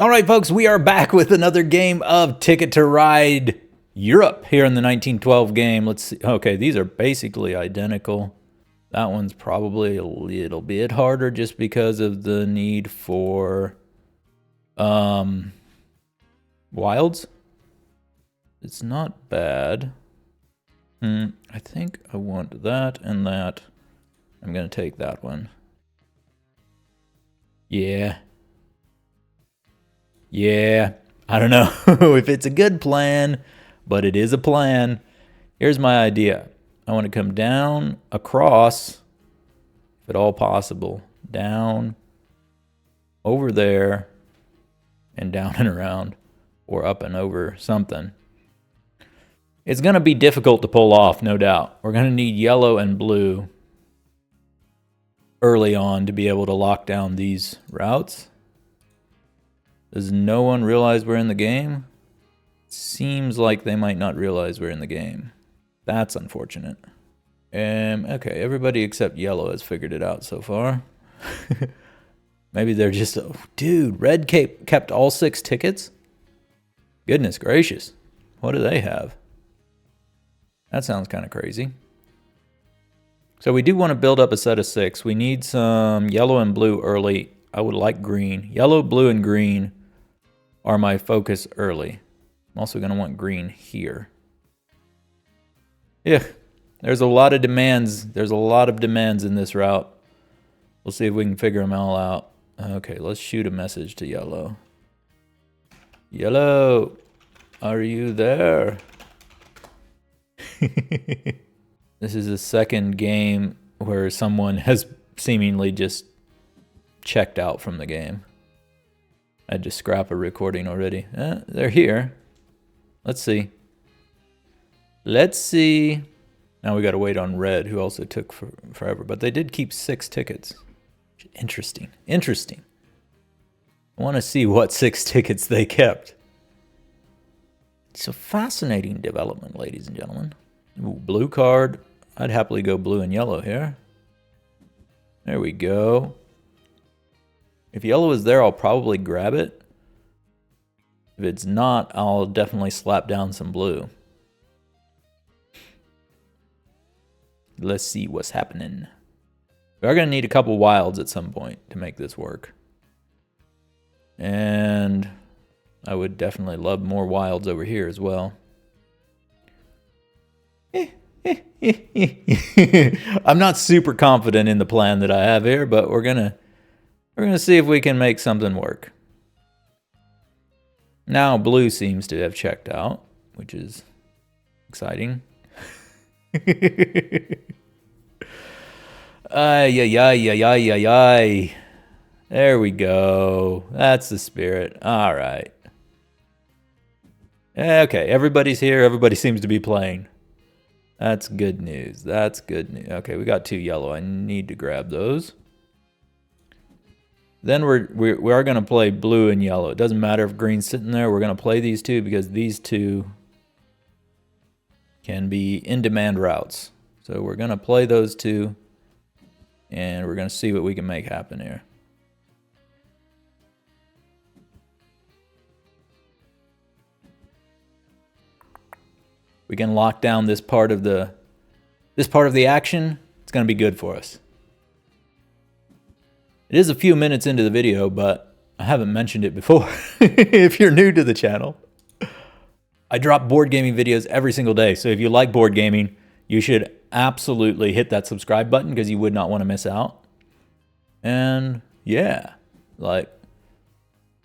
All right, folks, we are back with another game of Ticket to Ride Europe here in the 1912 game. Let's see. Okay, these are basically identical. That one's probably a little bit harder just because of the need for wilds. It's not bad. I think I want that and that. I'm going to take that one. Yeah. I don't know if it's a good plan, but it is a plan. Here's my idea. I want to come down, across, if at all possible, down, over there, and down and around, or up and over something. It's going to be difficult to pull off, no doubt. We're going to need yellow and blue early on to be able to lock down these routes. Does no one realize we're in the game? Seems like they might not realize we're in the game. That's unfortunate. Okay, everybody except yellow has figured it out so far. Maybe they're just... Oh, dude, red kept all 6 tickets? Goodness gracious. What do they have? That sounds kind of crazy. So we do want to build up a set of 6. We need some yellow and blue early. I would like green. Yellow, blue, and green are my focus early. I'm also going to want green here. Yeah, there's a lot of demands. There's a lot of demands in this route. We'll see if we can figure them all out. Okay, let's shoot a message to yellow. Yellow, are you there? This is the second game where someone has seemingly just checked out from the game. I had to scrap a recording already. They're here. Let's see. Let's see. Now we got to wait on red, who also took forever. But they did keep 6 tickets. Interesting. Interesting. I want to see what 6 tickets they kept. It's a fascinating development, ladies and gentlemen. Ooh, blue card. I'd happily go blue and yellow here. There we go. If yellow is there, I'll probably grab it. If it's not, I'll definitely slap down some blue. Let's see what's happening. We are going to need a couple wilds at some point to make this work. And I would definitely love more wilds over here as well. I'm not super confident in the plan that I have here, but we're gonna see if we can make something work. Now blue seems to have checked out, which is exciting. Ay. There we go. That's the spirit. All right. Okay, everybody's here. Everybody seems to be playing. That's good news. That's good news. Okay, we got 2 yellow. I need to grab those. Then we are going to play blue and yellow. It doesn't matter if green's sitting there. We're going to play these 2 because these 2 can be in-demand routes. So we're going to play those 2, and we're going to see what we can make happen here. We can lock down this part of the action. It's going to be good for us. It is a few minutes into the video, but I haven't mentioned it before. If you're new to the channel, I drop board gaming videos every single day. So if you like board gaming, you should absolutely hit that subscribe button because you would not want to miss out. And yeah, like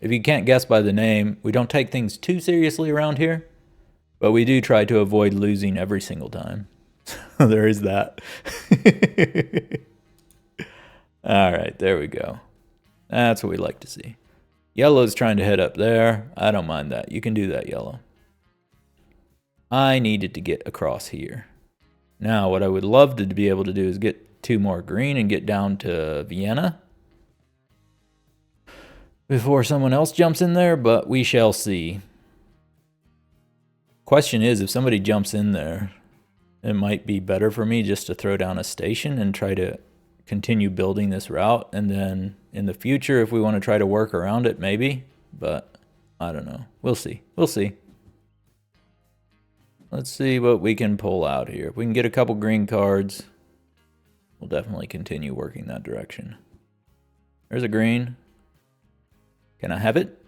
if you can't guess by the name, we don't take things too seriously around here. But we do try to avoid losing every single time. So there is that. All right, there we go. That's what we like to see. Yellow's trying to head up there. I don't mind that. You can do that, yellow. I needed to get across here. Now, what I would love to be able to do is get 2 more green and get down to Vienna before someone else jumps in there, but we shall see. Question is, if somebody jumps in there, it might be better for me just to throw down a station and try to continue building this route. And then in the future, if we want to try to work around it, maybe. but I don't know. We'll see. We'll see. Let's see what we can pull out here. If we can get a couple green cards, we'll definitely continue working that direction. There's a green. Can I have it?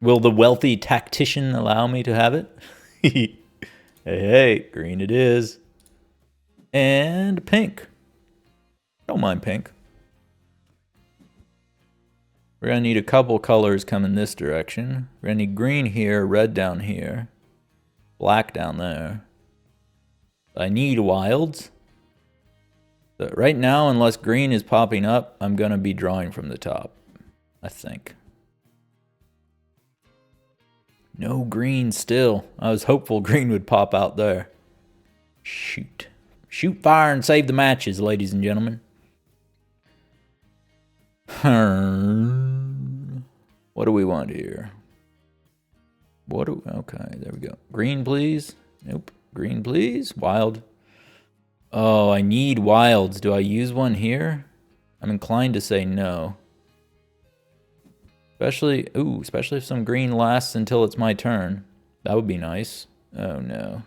Will the wealthy tactician allow me to have it? Hey, green it is. And pink. Don't mind pink. We're going to need a couple colors coming this direction. We're going to need green here, red down here, black down there. I need wilds. So right now, unless green is popping up, I'm going to be drawing from the top, I think. No green still. I was hopeful green would pop out there. Shoot. Shoot fire and save the matches, ladies and gentlemen. What do we want here? Okay, there we go. Green, please. Nope. Green, please. Wild. Oh, I need wilds. Do I use one here? I'm inclined to say no. Especially if some green lasts until it's my turn. That would be nice. Oh, no.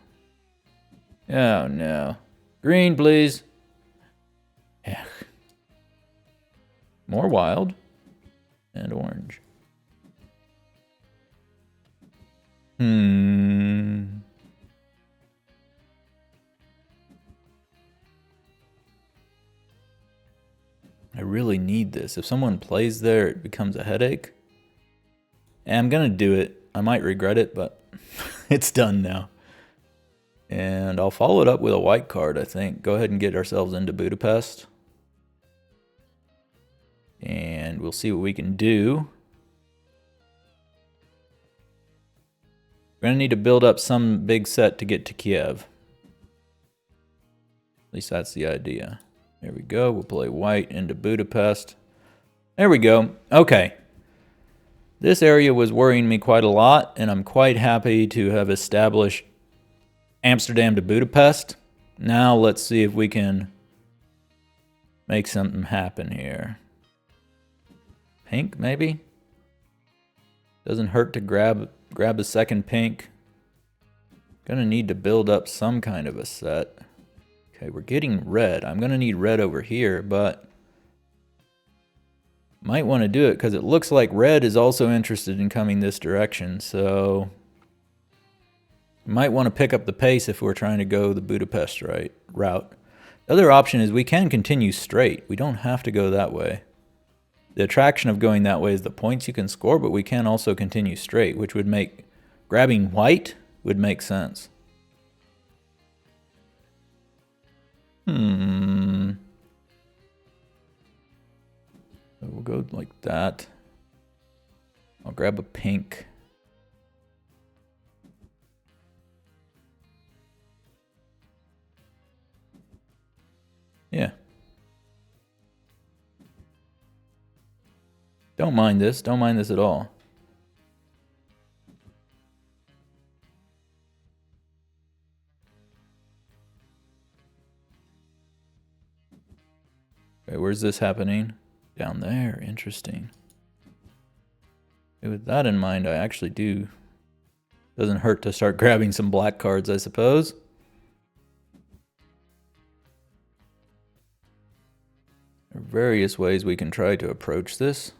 Oh, no. Green, please. Ugh. More wild. And orange. I really need this. If someone plays there, it becomes a headache. And I'm going to do it. I might regret it, but it's done now. And I'll follow it up with a white card, I think. Go ahead and get ourselves into Budapest. And we'll see what we can do. We're going to need to build up some big set to get to Kiev. At least that's the idea. There we go. We'll play white into Budapest. There we go. Okay. This area was worrying me quite a lot, and I'm quite happy to have established Amsterdam to Budapest. Now let's see if we can make something happen here. Pink, maybe? Doesn't hurt to grab a second pink. Gonna need to build up some kind of a set. Okay, we're getting red. I'm gonna need red over here, but might want to do it because it looks like red is also interested in coming this direction, so might want to pick up the pace if we're trying to go the Budapest route. The other option is we can continue straight. We don't have to go that way. The attraction of going that way is the points you can score, but we can also continue straight, which would make grabbing white would make sense. So we'll go like that. I'll grab a pink. Yeah. Don't mind this. Don't mind this at all. Okay, where's this happening? Down there. Interesting. Okay, with that in mind, I actually do. Doesn't hurt to start grabbing some black cards, I suppose. There are various ways we can try to approach this.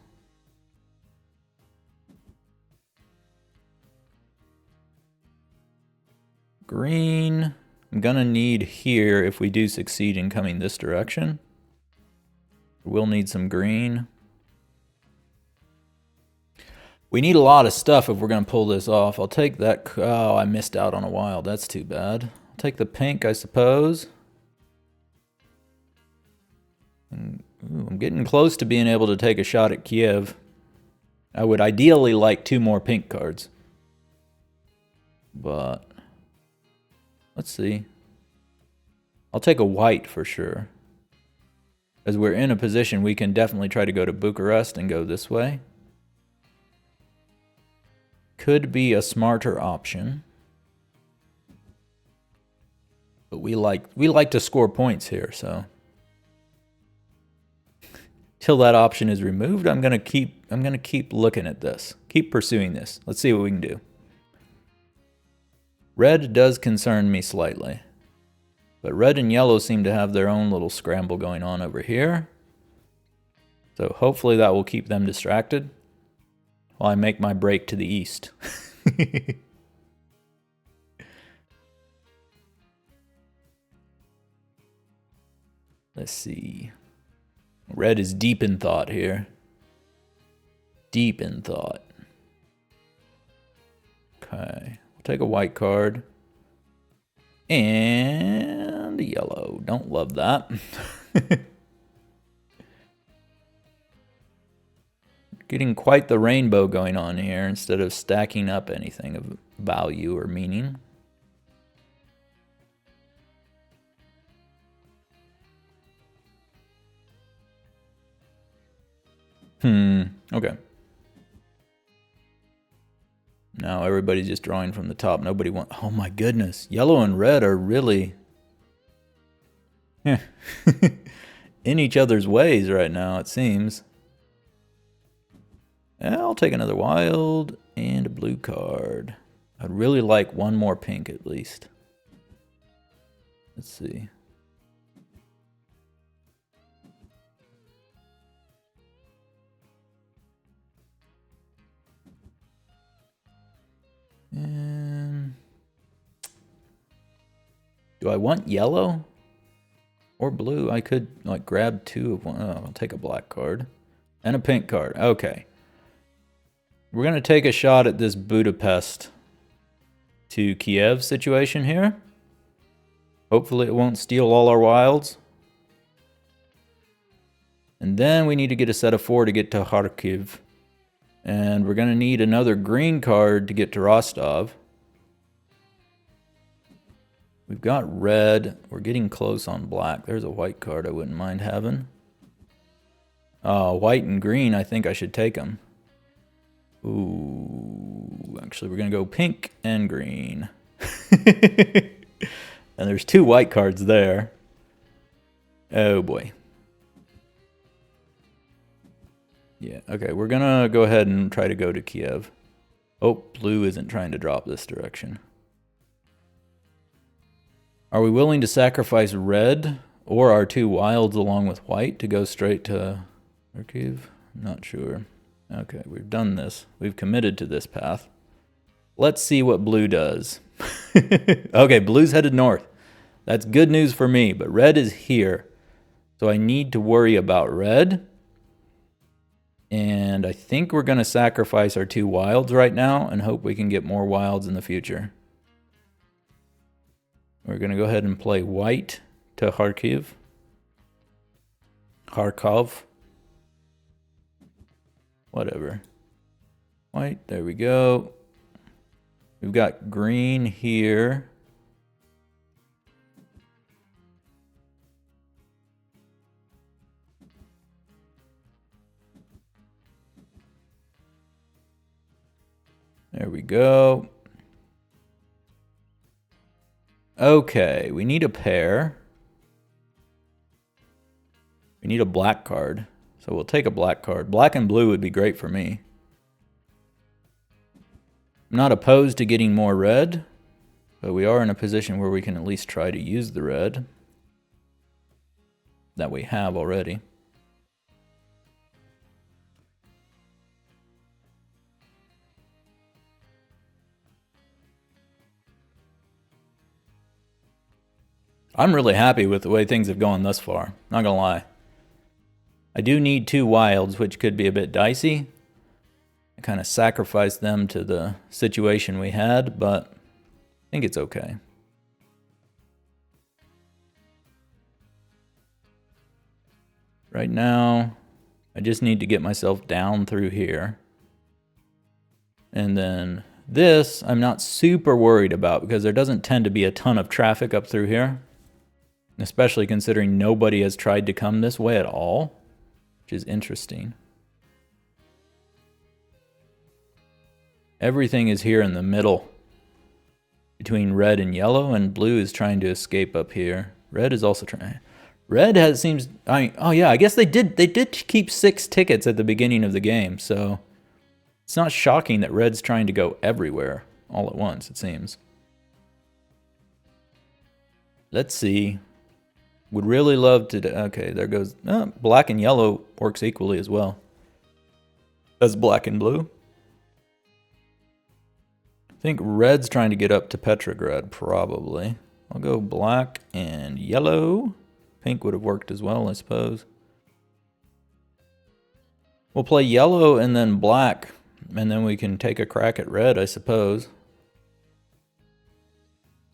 Green, I'm gonna need here if we do succeed in coming this direction. We'll need some green. We need a lot of stuff if we're gonna pull this off. I'll take that. Oh, I missed out on a wild. That's too bad. I'll take the pink, I suppose. And, I'm getting close to being able to take a shot at Kiev. I would ideally like 2 more pink cards. But let's see. I'll take a white for sure. As we're in a position, we can definitely try to go to Bucharest and go this way. Could be a smarter option. But we like to score points here, so. till that option is removed, I'm gonna keep looking at this. Keep pursuing this. Let's see what we can do. Red does concern me slightly. But red and yellow seem to have their own little scramble going on over here. So hopefully that will keep them distracted while I make my break to the east. Let's see. Red is deep in thought here. Deep in thought. Okay. We'll take a white card. And a yellow. Don't love that. Getting quite the rainbow going on here instead of stacking up anything of value or meaning. Okay. Now everybody's just drawing from the top. Nobody wants... Oh my goodness. Yellow and red are really... in each other's ways right now, it seems. I'll take another wild and a blue card. I'd really like one more pink at least. Let's see. And do I want yellow or blue? I could like grab two of one. Oh, I'll take a black card and a pink card. Okay. We're going to take a shot at this Budapest to Kiev situation here. Hopefully it won't steal all our wilds. And then we need to get a set of 4 to get to Kharkiv. And we're going to need another green card to get to Rostov. We've got red. We're getting close on black. There's a white card I wouldn't mind having. White and green, I think I should take them. Ooh, actually we're going to go pink and green. And there's 2 white cards there. Oh boy. Yeah, okay, we're gonna go ahead and try to go to Kiev. Oh, blue isn't trying to drop this direction. Are we willing to sacrifice red or our 2 wilds along with white to go straight to Kharkiv? Not sure. Okay, we've done this. We've committed to this path. Let's see what blue does. Okay, blue's headed north. That's good news for me, but red is here. So I need to worry about red. And I think we're going to sacrifice our 2 wilds right now and hope we can get more wilds in the future. We're going to go ahead and play white to Kharkiv. Kharkov. Whatever. White, there we go. We've got green here. There we go. Okay, we need a pair. We need a black card. So we'll take a black card. Black and blue would be great for me. I'm not opposed to getting more red, but we are in a position where we can at least try to use the red that we have already. I'm really happy with the way things have gone thus far, not gonna lie. I do need 2 wilds, which could be a bit dicey. I kind of sacrificed them to the situation we had, but I think it's okay. Right now, I just need to get myself down through here. And then this, I'm not super worried about because there doesn't tend to be a ton of traffic up through here. Especially considering nobody has tried to come this way at all, which is interesting. Everything is here in the middle between red and yellow, and blue is trying to escape up here. Red is also trying. Red has seems. Oh yeah, I guess they did keep 6 tickets at the beginning of the game, so it's not shocking that Red's trying to go everywhere all at once. It seems. Let's see. Would really love to. Okay, there goes. Black and yellow works equally as well as black and blue. I think Red's trying to get up to Petrograd, probably. I'll go black and yellow. Pink would have worked as well, I suppose. We'll play yellow and then black, and then we can take a crack at red, I suppose.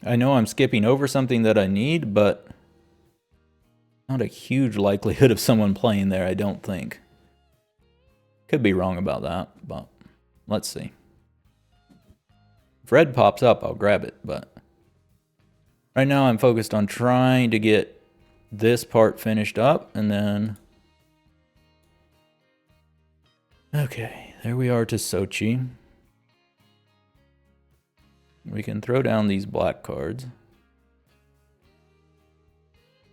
I know I'm skipping over something that I need, but not a huge likelihood of someone playing there, I don't think. Could be wrong about that, but let's see. If red pops up, I'll grab it, but right now I'm focused on trying to get this part finished up, and then... Okay, there we are to Sochi. We can throw down these black cards.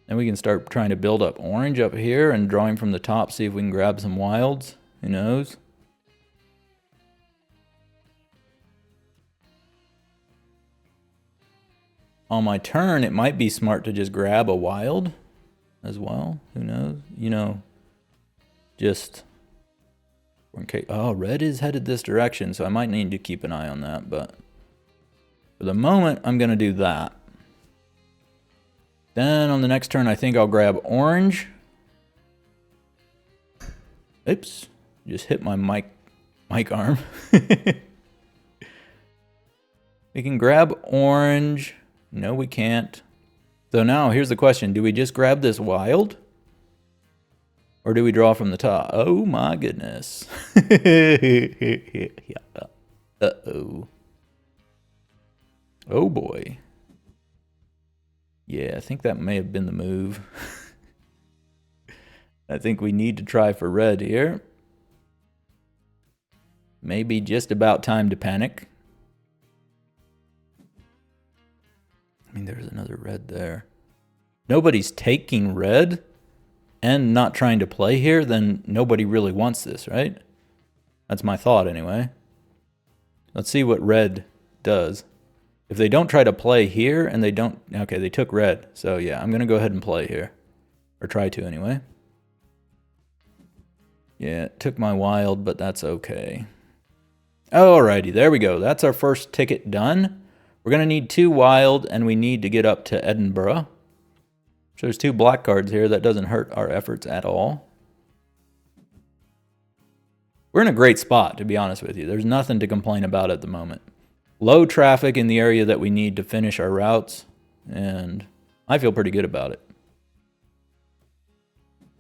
And we can start trying to build up orange up here and drawing from the top, see if we can grab some wilds. Who knows? On my turn, it might be smart to just grab a wild as well. Who knows? You know, just... Okay. Oh, red is headed this direction, so I might need to keep an eye on that, but for the moment, I'm going to do that. Then on the next turn, I think I'll grab orange. Oops. Just hit my mic arm. We can grab orange. No, we can't. So now, here's the question. Do we just grab this wild? Or do we draw from the top? Oh my goodness. Uh-oh. Oh boy. Yeah, I think that may have been the move. I think we need to try for red here. Maybe just about time to panic. I mean, there's another red there. Nobody's taking red and not trying to play here, then nobody really wants this, right? That's my thought anyway. Let's see what red does. If they don't try to play here and they don't... Okay, they took red. So yeah, I'm going to go ahead and play here. Or try to anyway. Yeah, it took my wild, but that's okay. Alrighty, there we go. That's our first ticket done. We're going to need 2 wild, and we need to get up to Edinburgh. So there's 2 black cards here. That doesn't hurt our efforts at all. We're in a great spot, to be honest with you. There's nothing to complain about at the moment. Low traffic in the area that we need to finish our routes, and I feel pretty good about it.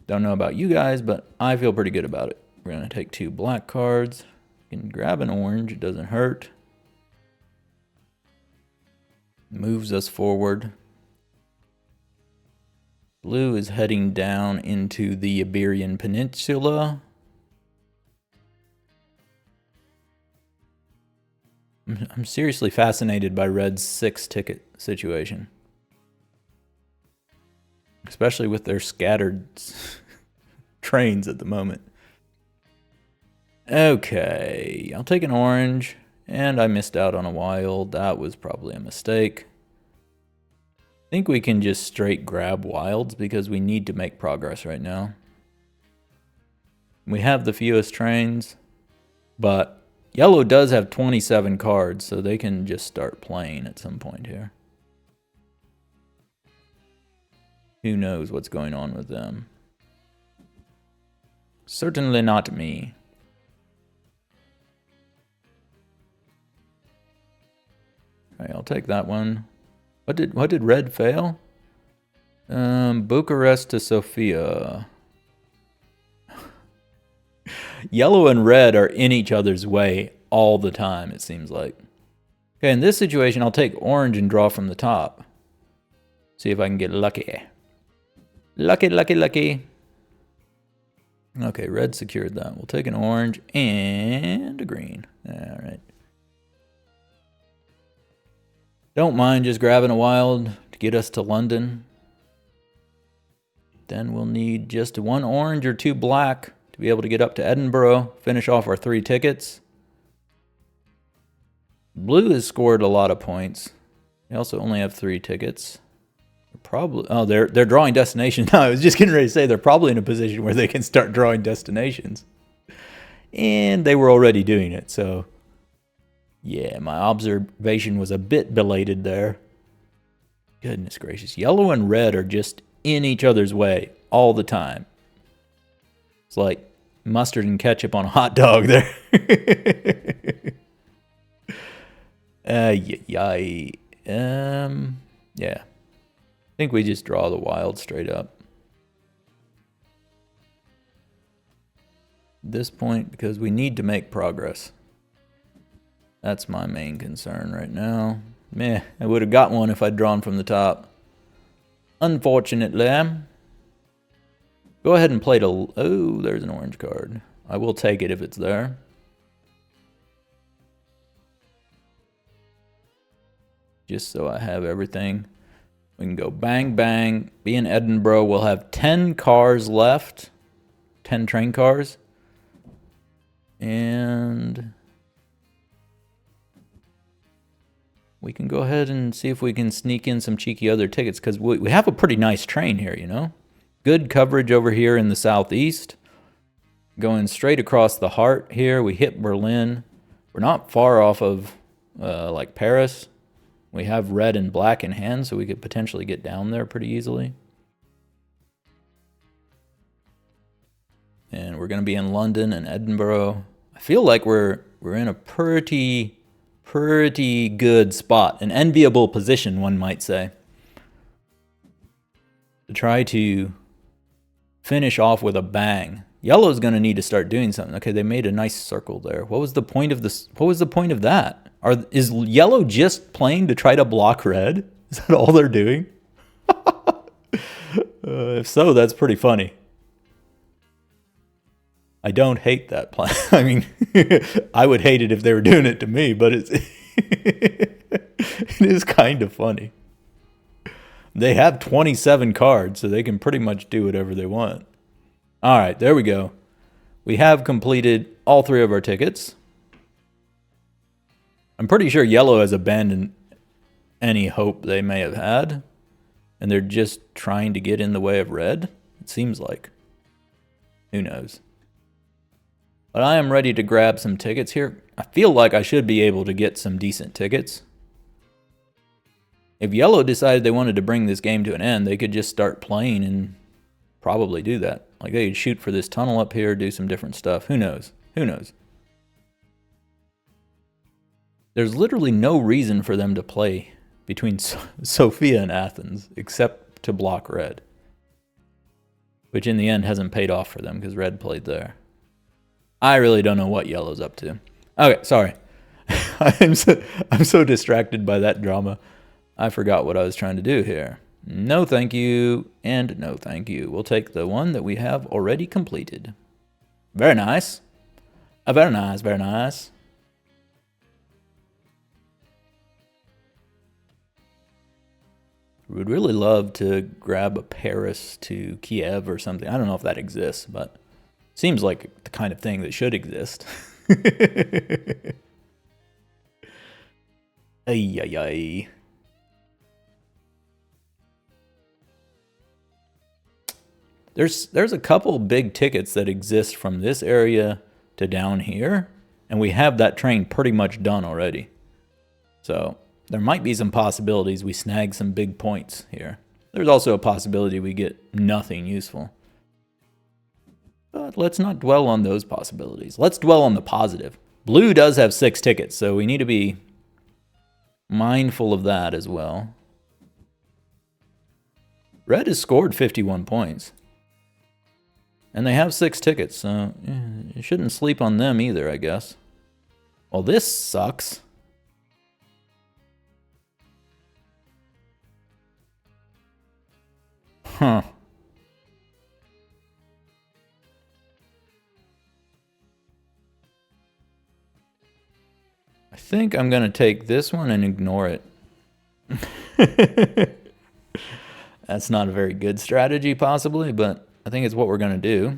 Don't know about you guys, but I feel pretty good about it. We're going to take 2 black cards. You can grab an orange. It doesn't hurt. Moves us forward. Blue is heading down into the Iberian Peninsula. I'm seriously fascinated by Red's 6 ticket situation. Especially with their scattered trains at the moment. Okay, I'll take an orange. And I missed out on a wild. That was probably a mistake. I think we can just straight grab wilds because we need to make progress right now. We have the fewest trains, but yellow does have 27 cards, so they can just start playing at some point here. Who knows what's going on with them? Certainly not me. Okay, I'll take that one. What did red fail? Bucharest to Sofia. Yellow and red are in each other's way all the time, it seems like. Okay, in this situation, I'll take orange and draw from the top. See if I can get lucky. Lucky, lucky, lucky. Okay, red secured that. We'll take an orange and a green. All right. Don't mind just grabbing a wild to get us to London. Then we'll need just 1 orange or 2 black to be able to get up to Edinburgh, finish off our 3 tickets. Blue has scored a lot of points. They also only have 3 tickets. They're drawing destinations. No, I was just getting ready to say they're probably in a position where they can start drawing destinations. And they were already doing it, so yeah, my observation was a bit belated there. Goodness gracious. Yellow and red are just in each other's way all the time. It's like mustard and ketchup on a hot dog there. Yeah. I think we just draw the wild straight up. At this point, because we need to make progress. That's my main concern right now. Meh, I would have got one if I'd drawn from the top. Unfortunately. Go ahead and play to... Oh, there's an orange card. I will take it if it's there. Just so I have everything. We can go bang, bang. Be in Edinburgh. We'll have 10 cars left. 10 train cars. And... we can go ahead and see if we can sneak in some cheeky other tickets, because we have a pretty nice train here, you know? Good coverage over here in the southeast. Going straight across the heart here. We hit Berlin. We're not far off of, like, Paris. We have red and black in hand, so we could potentially get down there pretty easily. And we're going to be in London and Edinburgh. I feel like we're in a pretty good spot. An enviable position, one might say. To try to finish off with a bang. Yellow's going to need to start doing something. Okay, they made a nice circle there. What was the point of this? What was the point of that? Is yellow just playing to try to block red? Is that all they're doing? If so, that's pretty funny. I don't hate that plan. I mean, I would hate it if they were doing it to me, but it is kind of funny. They have 27 cards, so they can pretty much do whatever they want. All right, there we go. We have completed all 3 of our tickets. I'm pretty sure yellow has abandoned any hope they may have had, and they're just trying to get in the way of red, it seems like. Who knows? But I am ready to grab some tickets here. I feel like I should be able to get some decent tickets. If yellow decided they wanted to bring this game to an end, they could just start playing and probably do that. Like, they could shoot for this tunnel up here, do some different stuff. Who knows? Who knows? There's literally no reason for them to play between Sofia and Athens except to block red. Which in the end hasn't paid off for them because red played there. I really don't know what yellow's up to. Okay, sorry. I'm so distracted by that drama. I forgot what I was trying to do here. No thank you, and no thank you. We'll take the one that we have already completed. Very nice. Very nice, very nice. Would really love to grab a Paris to Kiev or something. I don't know if that exists, but seems like the kind of thing that should exist. Ay, ay, ay. There's a couple big tickets that exist from this area to down here, and we have that train pretty much done already. So there might be some possibilities we snag some big points here. There's also a possibility we get nothing useful. But let's not dwell on those possibilities. Let's dwell on the positive. Blue does have 6 tickets, so we need to be mindful of that as well. Red has scored 51 points. And they have 6 tickets, so you shouldn't sleep on them either, I guess. Well, this sucks. Huh. I think I'm going to take this one and ignore it. That's not a very good strategy, possibly, but I think it's what we're going to do.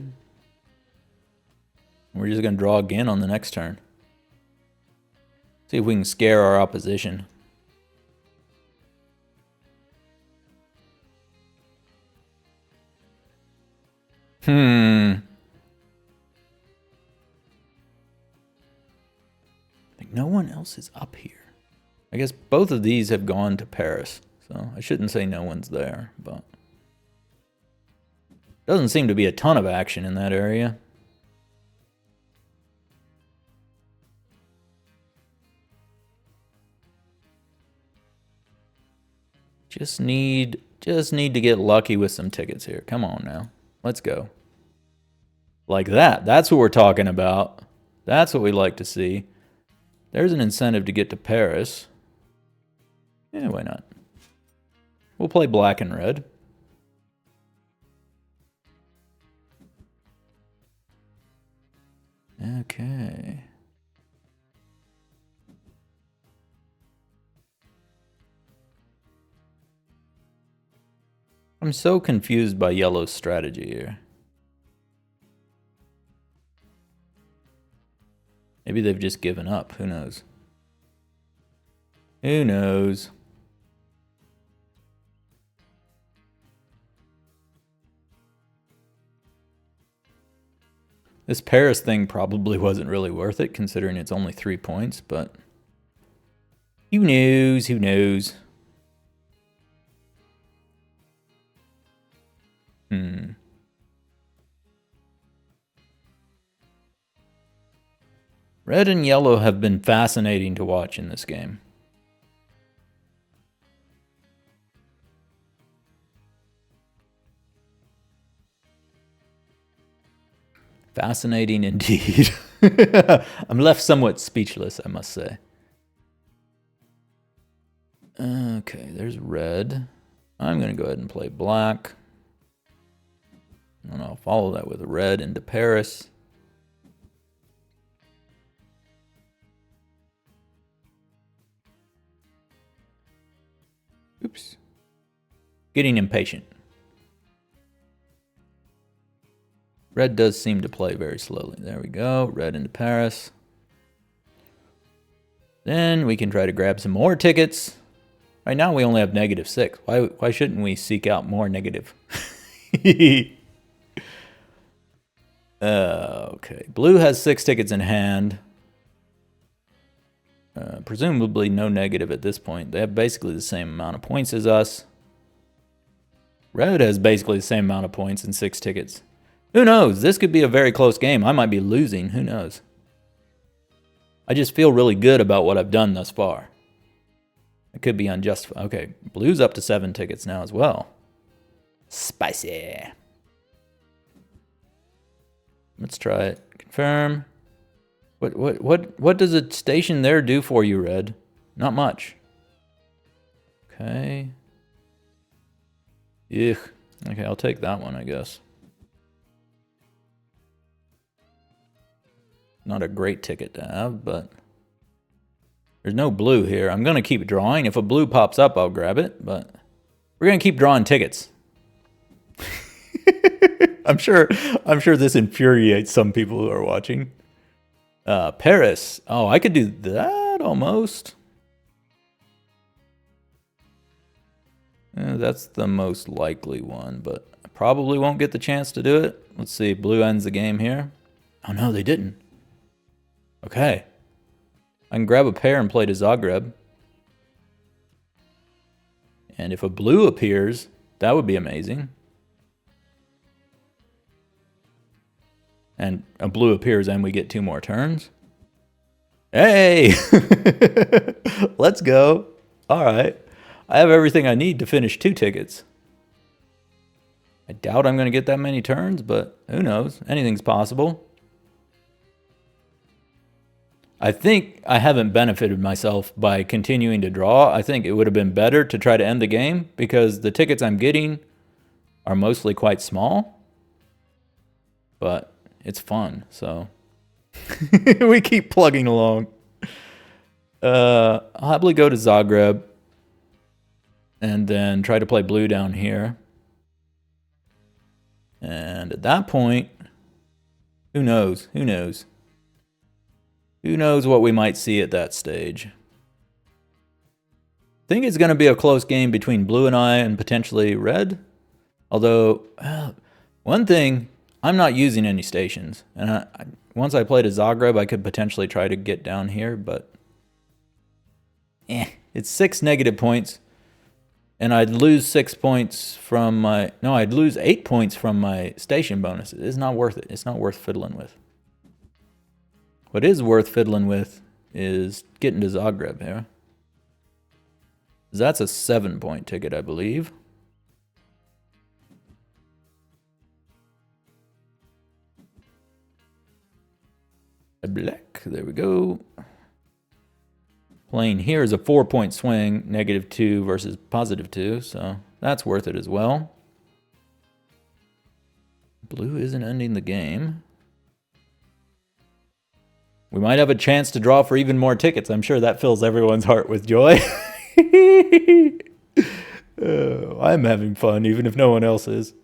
We're just going to draw again on the next turn. See if we can scare our opposition. I think no one else is up here. I guess both of these have gone to Paris, so I shouldn't say no one's there, but doesn't seem to be a ton of action in that area. Just need to get lucky with some tickets here. Come on now. Let's go. Like that. That's what we're talking about. That's what we like to see. There's an incentive to get to Paris. Yeah, why not? We'll play black and red. Okay. I'm so confused by yellow's strategy here. Maybe they've just given up. Who knows? Who knows? This Paris thing probably wasn't really worth it, considering it's only 3 points, but who knows? Who knows? Red and yellow have been fascinating to watch in this game. Fascinating indeed. I'm left somewhat speechless, I must say. Okay, there's red. I'm going to go ahead and play black. And I'll follow that with red into Paris. Oops. Getting impatient. Red does seem to play very slowly. There we go. Red into Paris. Then we can try to grab some more tickets. Right now we only have -6. Why shouldn't we seek out more negative? Okay. Blue has 6 tickets in hand. Presumably no negative at this point. They have basically the same amount of points as us. Red has basically the same amount of points and 6 tickets. Who knows? This could be a very close game. I might be losing. Who knows? I just feel really good about what I've done thus far. It could be unjustified. Okay, blue's up to 7 tickets now as well. Spicy. Let's try it. Confirm. What does a station there do for you, Red? Not much. Okay. Ugh. Okay, I'll take that one, I guess. Not a great ticket to have, but there's no blue here. I'm going to keep drawing. If a blue pops up, I'll grab it, but we're going to keep drawing tickets. I'm sure this infuriates some people who are watching. Paris. Oh, I could do that almost. That's the most likely one, but I probably won't get the chance to do it. Let's see. Blue ends the game here. Oh, no, they didn't. Okay. I can grab a pair and play to Zagreb. And if a blue appears, that would be amazing. And a blue appears and we get 2 more turns. Hey! Let's go. All right. I have everything I need to finish 2 tickets. I doubt I'm going to get that many turns, but who knows? Anything's possible. I think I haven't benefited myself by continuing to draw. I think it would have been better to try to end the game because the tickets I'm getting are mostly quite small. But it's fun, so we keep plugging along. I'll happily go to Zagreb. and then try to play blue down here. And at that point, who knows? Who knows? Who knows what we might see at that stage? I think it's going to be a close game between blue and potentially red. Although, one thing, I'm not using any stations. And once I played a Zagreb, I could potentially try to get down here, but it's 6 negative points. And I'd lose 6 points from my... No, I'd lose 8 points from my station bonus. It's not worth it. It's not worth fiddling with. What is worth fiddling with is getting to Zagreb here. That's a 7-point ticket, I believe. A black. There we go. Playing here is a 4-point swing, -2 versus +2, so that's worth it as well. Blue isn't ending the game. We might have a chance to draw for even more tickets. I'm sure that fills everyone's heart with joy. I'm having fun, even if no one else is.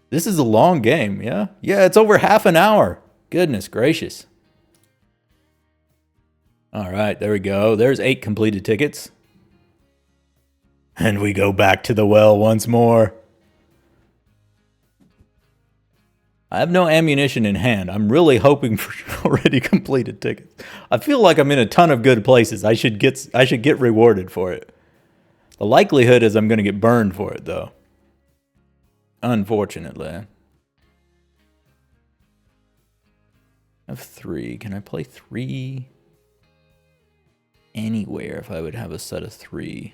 This is a long game, yeah? Yeah, it's over half an hour. Goodness gracious. All right, there we go. There's 8 completed tickets. And we go back to the well once more. I have no ammunition in hand. I'm really hoping for already completed tickets. I feel like I'm in a ton of good places. I should get rewarded for it. The likelihood is I'm going to get burned for it, though. Unfortunately. I have 3. Can I play 3? Anywhere if I would have a set of 3.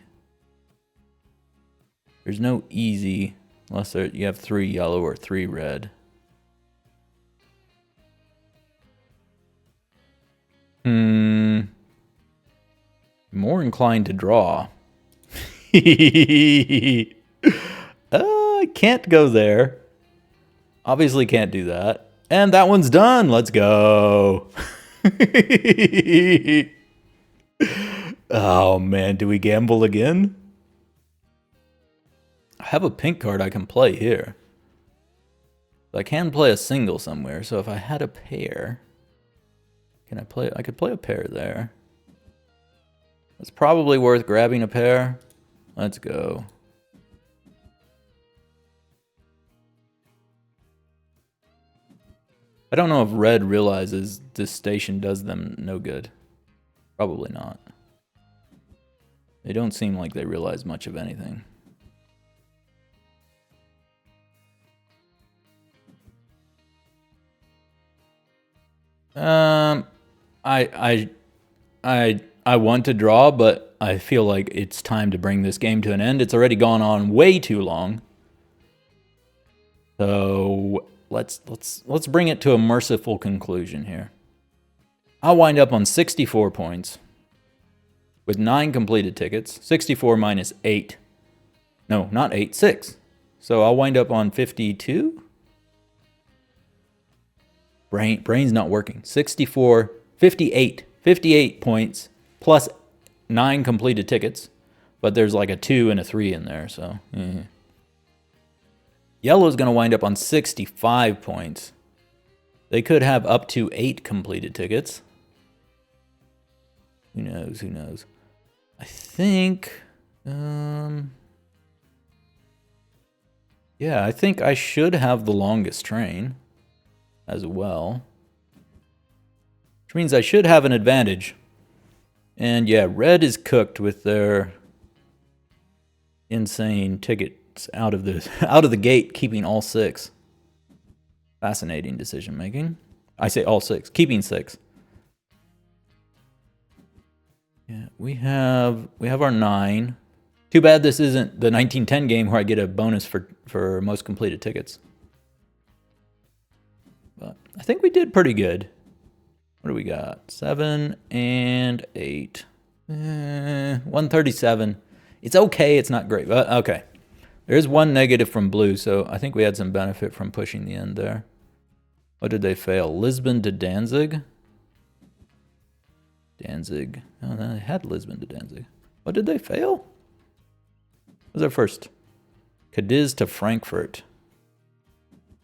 There's no easy unless you have 3 yellow or 3 red. More inclined to draw. I can't go there. Obviously can't do that. And that one's done. Let's go. Oh man, do we gamble again? I have a pink card I can play here. I can play a single somewhere, so if I had a pair, can I play? I could play a pair there. It's probably worth grabbing a pair. Let's go. I don't know if red realizes this station does them no good. Probably not. They don't seem like they realize much of anything. I want to draw, but I feel like it's time to bring this game to an end. It's already gone on way too long. So let's bring it to a merciful conclusion here. I'll wind up on 64 points with 9 completed tickets. 64 minus 8. No, not 8, 6. So I'll wind up on 52. Brain's not working. 64, 58. 58 points plus 9 completed tickets. But there's like a 2 and a 3 in there, so... Yellow's going to wind up on 65 points. They could have up to 8 completed tickets. Who knows? Who knows? I think... yeah, I think I should have the longest train as well. Which means I should have an advantage. And yeah, red is cooked with their insane tickets out of the gate, keeping all 6. Fascinating decision making. I say all 6, keeping 6. Yeah, we have our 9. Too bad this isn't the 1910 game where I get a bonus for most completed tickets. But I think we did pretty good. What do we got? 7 and 8. 137. It's okay. It's not great. But okay. There's 1 negative from blue, so I think we had some benefit from pushing the end there. What did they fail? Lisbon to Danzig? Danzig. Oh, they had Lisbon to Danzig. What did they fail? What was their first? Cadiz to Frankfurt.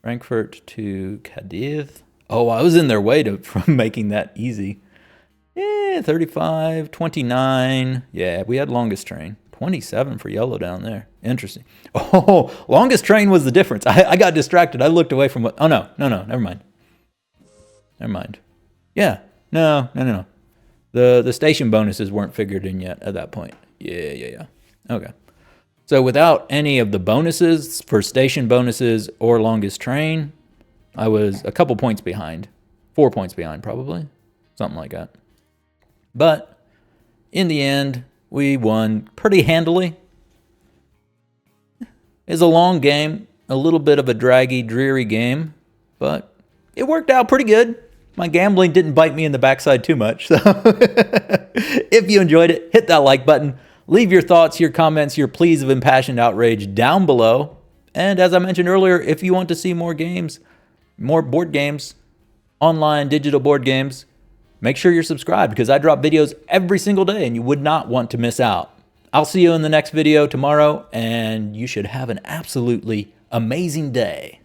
Frankfurt to Cadiz. Oh, I was in their way from making that easy. Yeah, 35, 29. Yeah, we had longest train. 27 for yellow down there. Interesting. Oh, longest train was the difference. I got distracted. I looked away from what. Oh, no. Never mind. Yeah. No. The station bonuses weren't figured in yet at that point. Yeah. Okay. So without any of the bonuses for station bonuses or longest train, I was a couple points behind. 4 points behind, probably. Something like that. But in the end, we won pretty handily. It's a long game, a little bit of a draggy, dreary game, but it worked out pretty good. My gambling didn't bite me in the backside too much. So if you enjoyed it, hit that like button. Leave your thoughts, your comments, your pleas of impassioned outrage down below. And as I mentioned earlier, if you want to see more games, more board games, online digital board games, make sure you're subscribed because I drop videos every single day and you would not want to miss out. I'll see you in the next video tomorrow and you should have an absolutely amazing day.